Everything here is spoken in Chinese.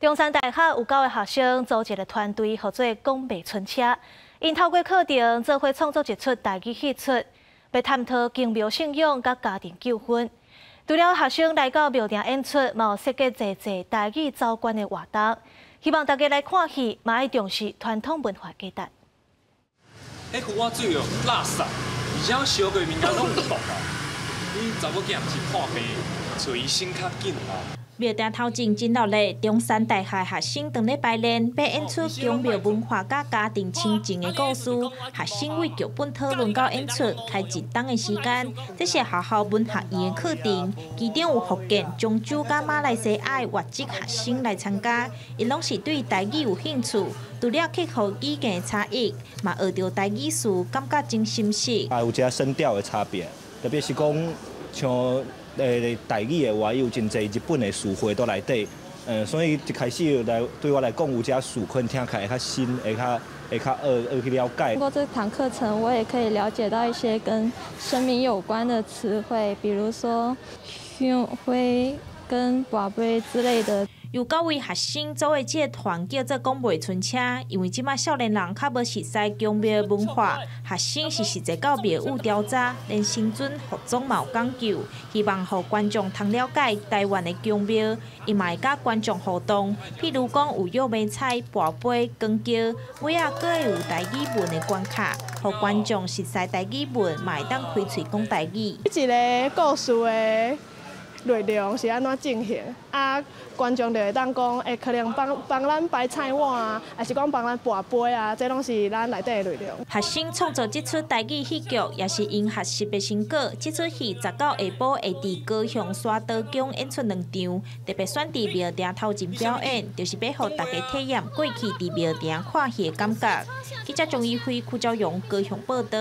中山大学有9个学生组一个团队，合作讲卖春车。因透过课程，做伙创作一出台语戏出，要探讨敬庙信仰甲家庭纠纷。除了学生来到庙埕演出，嘛有设计侪台语走关的活动，希望大家来看戏，嘛要重视传统文化价值。迄壶仔水哦，垃圾，而且我烧过物件拢有毒啊！你查某囝是破病，找医生较紧啦。庙埕头前真热闹，中山大学学生当日排练，要演出宫庙文化甲家庭亲情的故事。学生为剧本讨论到演出，开一档的时间。这是学校文学院的课程，其中有福建、漳州甲马来西亚的外籍学生来参加，因拢是对台语有兴趣。除了克服语言的差异，嘛学到台语词，感觉真深刻。有一个声调的差别，特别是讲像。台语的话，有真侪日本的词汇都内底，所以一开始来对我来讲，有遮词可能听起来会较新，会较去了解。通过这堂课程，我也可以了解到一些跟生命有关的词汇，比如说香灰跟跋杯之类的。有9位学生组的这个团叫做讲卖春车，因为即马少年人较无熟悉宫庙文化，学生是实际到庙宇调查，连生存服装嘛有讲究，希望让观众通了解台湾的宫庙，伊嘛会甲观众互动，譬如讲有约买菜、跋杯、讲桥，尾仔阁会有台语文的关卡，让观众熟悉台语文，嘛会当开喙讲台语。一个故事的内容是安怎进行啊？观众就会当讲，可能帮咱摆菜碗啊，还是讲帮咱跋杯啊，这拢是咱内底的内容。学生创作这出台语戏剧，也是因学习的成果。这出戏19下晡会伫高雄沙岛宫演出2场，特别选伫庙埕头前表演，就是要让大家体验过去伫庙埕看戏的感觉。记者钟义辉、邱昭荣高雄报道。